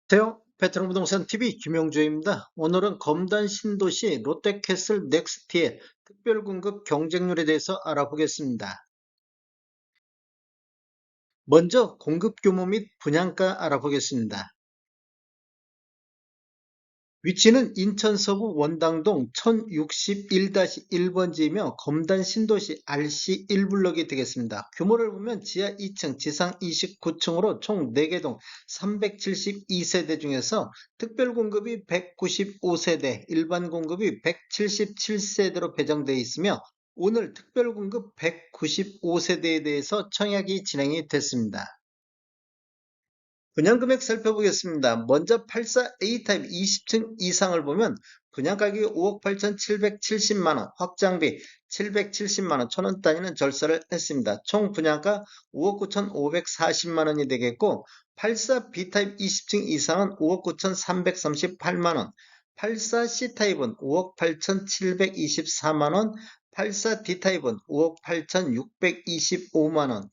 안녕하세요. 베트남부동산 TV 김영주입니다. 오늘은 검단 신도시 롯데캐슬 넥스트의 특별공급 경쟁률에 대해서 알아보겠습니다. 먼저 공급 규모 및 분양가 알아보겠습니다. 위치는 인천 서구 원당동 1061-1번지이며 검단 신도시 RC 1블럭이 되겠습니다. 규모를 보면 지하 2층, 지상 29층으로 총 4개 동 372세대 중에서 특별 공급이 195세대, 일반 공급이 177세대로 배정되어 있으며 오늘 특별 공급 195세대에 대해서 청약이 진행이 됐습니다. 분양금액 살펴보겠습니다. 먼저 84A 타입 20층 이상을 보면 분양가격이 5억 8,770만원, 확장비 770만원, 천원 단위는 절사를 했습니다. 총 분양가 5억 9,540만원이 되겠고 84B 타입 20층 이상은 5억 9,338만원, 84C 타입은 5억 8,724만원, 84D 타입은 5억 8,625만원,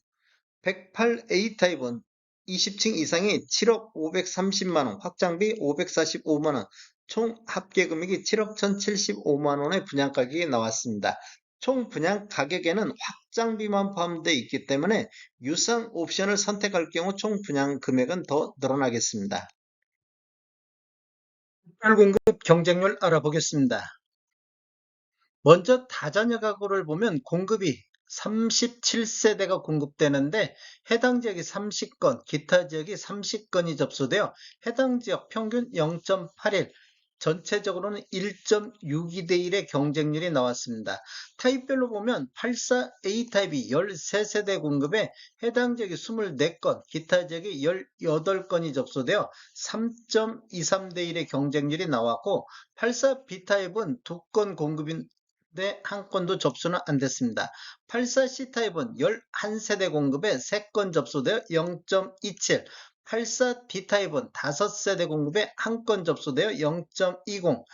108A 타입은 20층 이상이 7억 530만원, 확장비 545만원, 총 합계 금액이 7억 1075만원의 분양가격이 나왔습니다. 총 분양 가격에는 확장비만 포함되어 있기 때문에 유상 옵션을 선택할 경우 총 분양 금액은 더 늘어나겠습니다. 특별공급 경쟁률 알아보겠습니다. 먼저 다자녀 가구를 보면 공급이 37세대가 공급되는데 해당 지역이 30건, 기타 지역이 30건이 접수되어 해당 지역 평균 0.81, 전체적으로는 1.62대 1의 경쟁률이 나왔습니다. 타입별로 보면 84A 타입이 13세대 공급에 해당 지역이 24건, 기타 지역이 18건이 접수되어 3.23대 1의 경쟁률이 나왔고 84B 타입은 2건 공급인 한 건도 접수는 안 됐습니다. 84C 타입은 11세대 공급에 3건 접수되어 0.27, 84D 타입은 5세대 공급에 1건 접수되어 0.20,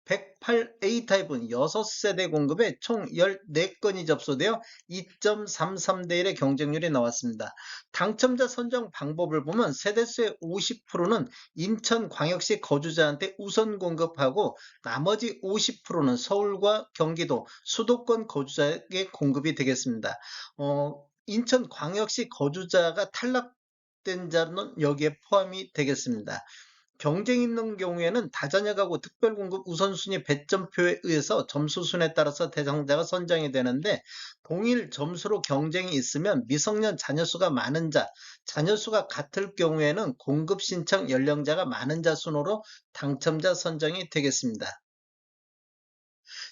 108A 타입은 6세대 공급에 총 14건이 접수되어 2.33대 1의 경쟁률이 나왔습니다. 당첨자 선정 방법을 보면 세대수의 50%는 인천광역시 거주자한테 우선 공급하고 나머지 50%는 서울과 경기도, 수도권 거주자에게 공급이 되겠습니다. 인천광역시 거주자가 탈락된 자는 여기에 포함이 되겠습니다. 경쟁 있는 경우에는 다자녀 가구 특별공급 우선순위 배점표에 의해서 점수순에 따라서 대상자가 선정이 되는데 동일 점수로 경쟁이 있으면 미성년 자녀수가 많은 자, 자녀수가 같을 경우에는 공급 신청 연령자가 많은 자 순으로 당첨자 선정이 되겠습니다.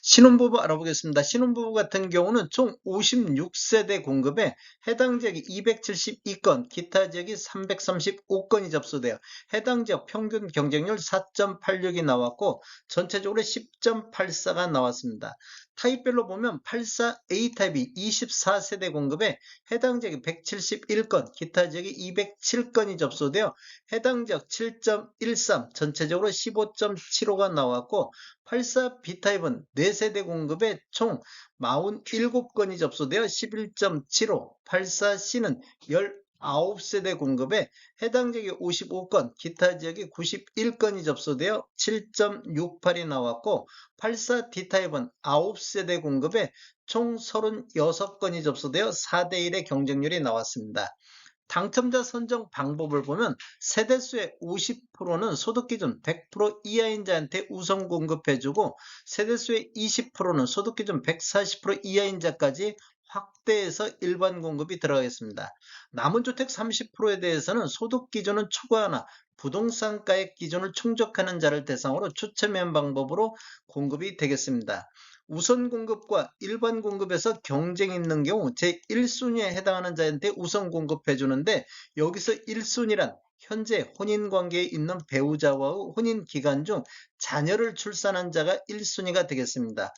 신혼부부 알아보겠습니다. 신혼부부 같은 경우는 총 56세대 공급에 해당 지역이 272건, 기타 지역이 335건이 접수되어 해당 지역 평균 경쟁률 4.86이 나왔고 전체적으로 10.84가 나왔습니다. 타입별로 보면 84A 타입이 24세대 공급에 해당 지역이 171건, 기타 지역이 207건이 접수되어 해당 지역 7.13, 전체적으로 15.75가 나왔고 84B 타입은 4세대 공급에 총 47건이 접수되어 11.75, 84C는 19세대 공급에 해당 지역이 55건, 기타 지역이 91건이 접수되어 7.68이 나왔고 84D 타입은 9세대 공급에 총 36건이 접수되어 4대 1의 경쟁률이 나왔습니다. 당첨자 선정 방법을 보면 세대수의 50%는 소득기준 100% 이하인 자한테 우선 공급해주고 세대수의 20%는 소득기준 140% 이하인 자까지 확대해서 일반 공급이 들어가겠습니다. 남은 주택 30%에 대해서는 소득기준은 초과하나 부동산가액 기준을 충족하는 자를 대상으로 추첨한 방법으로 공급이 되겠습니다. 우선 공급과 일반 공급에서 경쟁이 있는 경우 제1순위에 해당하는 자한테 우선 공급해 주는데 여기서 1순위란 현재 혼인관계에 있는 배우자와의 혼인기간 중 자녀를 출산한 자가 1순위가 되겠습니다.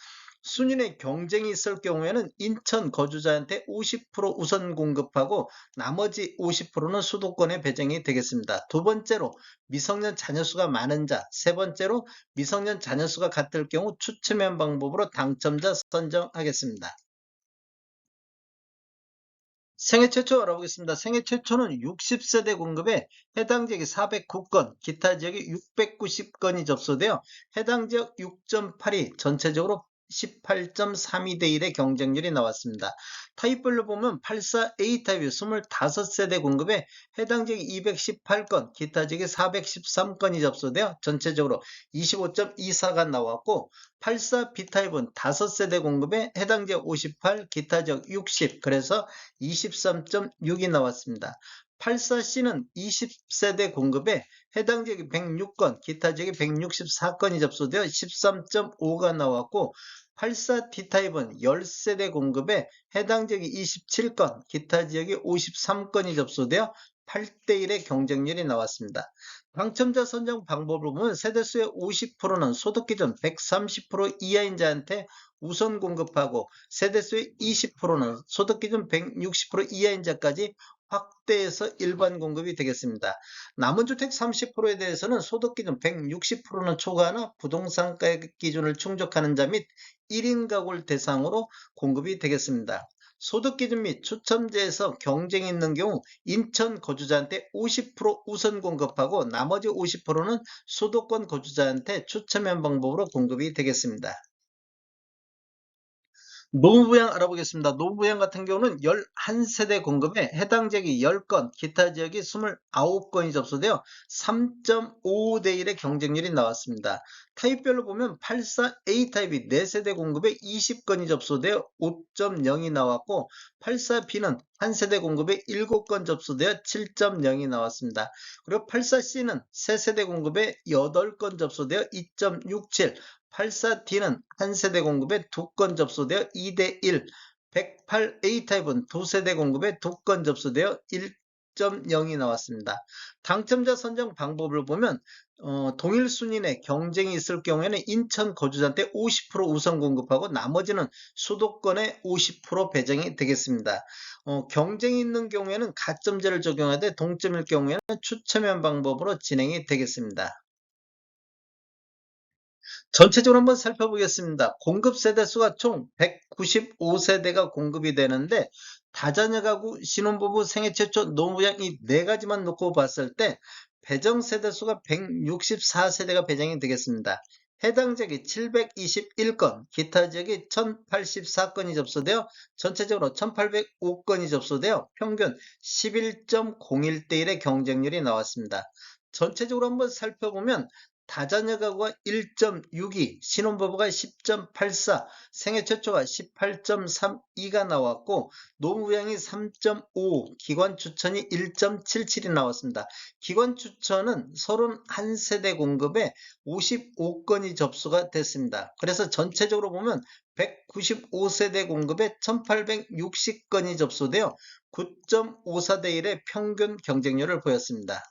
순위 경쟁이 있을 경우에는 인천 거주자한테 50% 우선 공급하고 나머지 50%는 수도권에 배정이 되겠습니다. 두 번째로 미성년 자녀수가 많은 자, 세 번째로 미성년 자녀수가 같을 경우 추첨한 방법으로 당첨자 선정하겠습니다. 생애 최초 알아보겠습니다. 생애 최초는 60세대 공급에 해당 지역이 409건, 기타 지역이 690건이 접수되어 해당 지역 6.82, 전체적으로 18.32대 1의 경쟁률이 나왔습니다. 타입별로 보면 84A 타입이 25세대 공급에 해당 지역이 218건, 기타 지역이 413건이 접수되어 전체적으로 25.24가 나왔고, 84B 타입은 5세대 공급에 해당 지역 58, 기타 지역 60, 그래서 23.6이 나왔습니다. 84C는 20세대 공급에 해당 지역이 106건, 기타 지역이 164건이 접수되어 13.5가 나왔고, 84D 타입은 10세대 공급에 해당 지역이 27건, 기타 지역이 53건이 접수되어 8대1의 경쟁률이 나왔습니다. 당첨자 선정 방법을 보면 세대수의 50%는 소득 기준 130% 이하인 자한테 우선 공급하고, 세대수의 20%는 소득 기준 160% 이하인 자까지 확대해서 일반 공급이 되겠습니다. 남은 주택 30%에 대해서는 소득 기준 160%는 초과하나 부동산 가격 기준을 충족하는 자 및 1인 가구를 대상으로 공급이 되겠습니다. 소득 기준 및 추첨제에서 경쟁이 있는 경우 인천 거주자한테 50% 우선 공급하고, 나머지 50%는 수도권 거주자한테 추첨형 방법으로 공급이 되겠습니다. 노후부양 알아보겠습니다. 노후부양 같은 경우는 11세대 공급에 해당 지역이 10건, 기타 지역이 29건이 접수되어 3.55대 1의 경쟁률이 나왔습니다. 타입별로 보면 84A 타입이 4세대 공급에 20건이 접수되어 5.0이 나왔고, 84B는 1세대 공급에 7건 접수되어 7.0이 나왔습니다. 그리고 84C는 3세대 공급에 8건 접수되어 2.67, 84D는 1세대 공급에 2건 접수되어 2대1, 108A 타입은 2세대 공급에 2건 접수되어 1.0이 나왔습니다. 당첨자 선정 방법을 보면 동일 순위 내 경쟁이 있을 경우에는 인천 거주자한테 50% 우선 공급하고, 나머지는 수도권에 50% 배정이 되겠습니다. 경쟁이 있는 경우에는 가점제를 적용하되, 동점일 경우에는 추첨형 방법으로 진행이 되겠습니다. 전체적으로 한번 살펴보겠습니다. 공급 세대수가 총 195세대가 공급이 되는데, 다자녀 가구, 신혼부부, 생애 최초, 노후부양 이 네 가지만 놓고 봤을 때 배정 세대수가 164세대가 배정이 되겠습니다. 해당 지역이 721건, 기타 지역이 1084건이 접수되어 전체적으로 1805건이 접수되어 평균 11.01대 1의 경쟁률이 나왔습니다. 전체적으로 한번 살펴보면 다자녀 가구가 1.62, 신혼부부가 10.84, 생애 최초가 18.32가 나왔고, 노후부양이 3.5, 기관 추천이 1.77이 나왔습니다. 기관 추천은 31세대 공급에 55건이 접수가 됐습니다. 그래서 전체적으로 보면 195세대 공급에 1860건이 접수되어 9.54대 1의 평균 경쟁률을 보였습니다.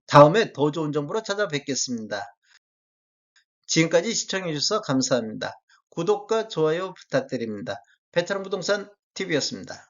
다음에 더 좋은 정보로 찾아뵙겠습니다. 지금까지 시청해주셔서 감사합니다. 구독과 좋아요 부탁드립니다. 베테랑 부동산 TV였습니다.